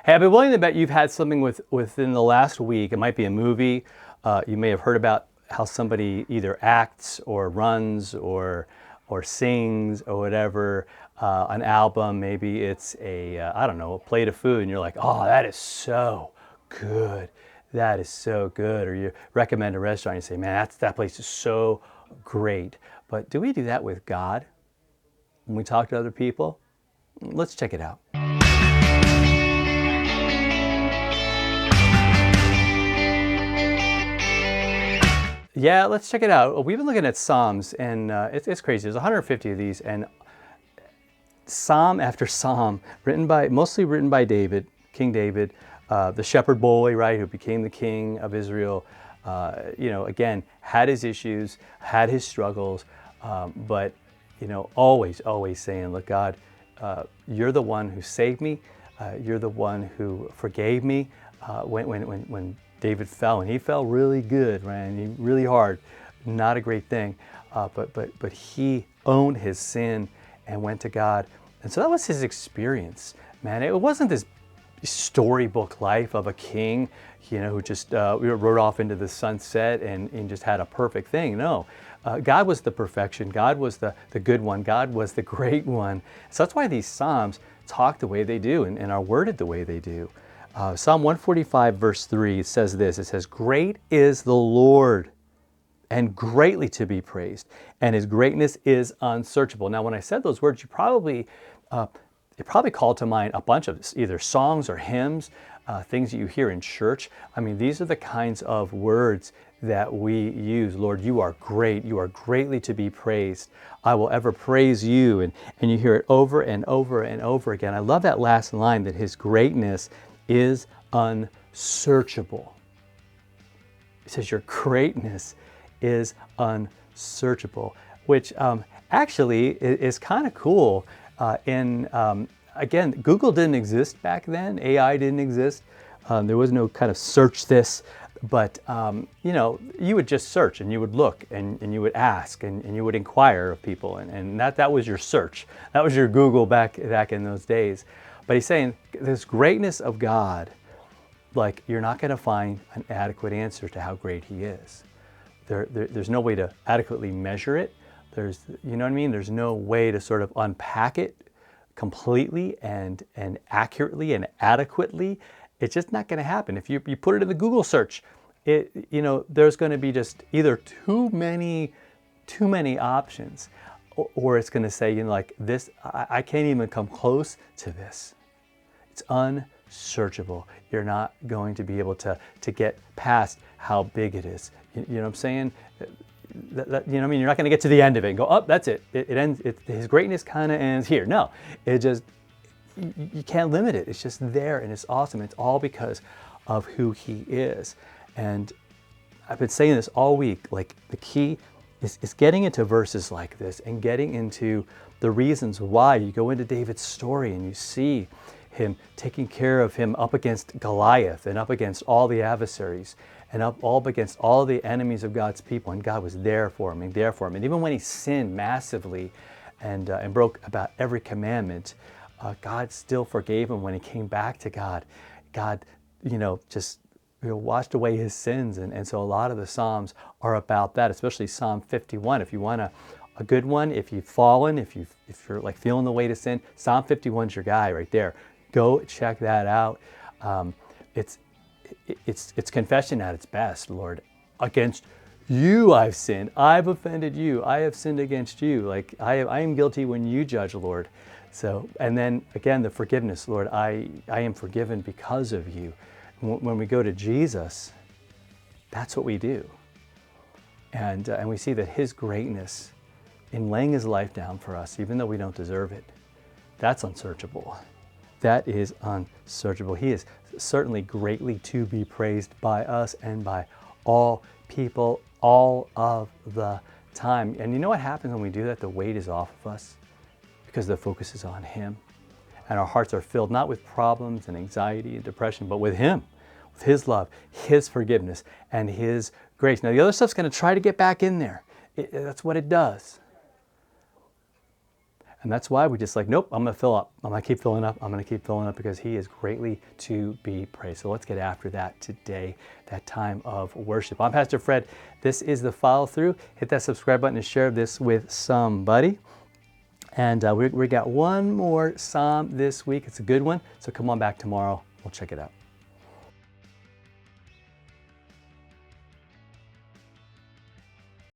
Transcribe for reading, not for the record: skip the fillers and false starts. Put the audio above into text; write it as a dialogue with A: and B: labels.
A: Hey, I've been willing to bet you've had something within the last week. It might be a movie. You may have heard about how somebody either acts or runs or sings or whatever. An album, maybe it's a I don't know, a plate of food, and you're like, oh, that is so good. That is so good. Or you recommend a restaurant, and you say, man, that place is so great. But do we do that with God when we talk to other people? Let's check it out. Yeah, let's check it out. We've been looking at Psalms, and it's crazy. There's 150 of these, and Psalm after Psalm, mostly written by David, King David, the shepherd boy, right, who became the king of Israel. Again, had his issues, had his struggles, but always saying, "Look, God, you're the one who saved me. You're the one who forgave me when David fell, and he fell really good, right? And really hard, not a great thing. But he owned his sin and went to God, and so that was his experience, man. It wasn't this storybook life of a king, who just rode off into the sunset and just had a perfect thing. No, God was the perfection. God was the good one. God was the great one. So that's why these Psalms talk the way they do and are worded the way they do. Psalm 145 verse 3 says this. It says, "Great is the Lord and greatly to be praised, and his greatness is unsearchable." Now, when I said those words, it probably called to mind a bunch of either songs or hymns, things that you hear in church. I mean, these are the kinds of words that we use. Lord, you are great. You are greatly to be praised. I will ever praise you. And you hear it over and over and over again. I love that last line, that his greatness is unsearchable. It says your greatness is unsearchable, which actually is kind of cool. Again, Google didn't exist back then. AI didn't exist. There was no kind of search this, but you would just search and you would look and you would ask and you would inquire of people, and that was your search. That was your Google back in those days. But he's saying this greatness of God, like you're not going to find an adequate answer to how great he is. There's no way to adequately measure it. There's no way to sort of unpack it completely and accurately and adequately. It's just not going to happen. If you put it in the Google search, there's going to be just either too many options, or it's going to say, like this, I can't even come close to this. It's unsearchable. You're not going to be able to get past how big it is. You know what I'm saying? You're not going to get to the end of it and go, oh, that's it. It ends. His greatness kind of ends here. No, you can't limit it. It's just there, and it's awesome. It's all because of who he is. And I've been saying this all week. Like, the key is getting into verses like this and getting into the reasons why. You go into David's story and you see him taking care of him up against Goliath and up against all the adversaries and up against all the enemies of God's people, and God was there for him and there for him. And even when he sinned massively and broke about every commandment, God still forgave him when he came back to God. God, just washed away his sins, and so a lot of the Psalms are about that, especially Psalm 51. If you want a good one, if you've fallen, if you're like feeling the weight of sin, Psalm 51's your guy right there. Go check that out. It's confession at its best. Lord, against you I've sinned. I've offended you. I have sinned against you. Like I am guilty when you judge, Lord. So, and then again, the forgiveness, Lord, I am forgiven because of you. When we go to Jesus, that's what we do. And we see that his greatness in laying his life down for us, even though we don't deserve it, that's unsearchable. That is unsearchable. He is certainly greatly to be praised by us and by all people all of the time. And you know what happens when we do that? The weight is off of us because the focus is on him. And our hearts are filled not with problems and anxiety and depression, but with him, with his love, his forgiveness, and his grace. Now, the other stuff's going to try to get back in there. That's what it does. And that's why we just like, nope, I'm going to fill up. I'm going to keep filling up. I'm going to keep filling up because he is greatly to be praised. So let's get after that today, that time of worship. I'm Pastor Fred. This is The Follow Through. Hit that subscribe button and share this with somebody. And we got one more psalm this week. It's a good one. So come on back tomorrow. We'll check it out.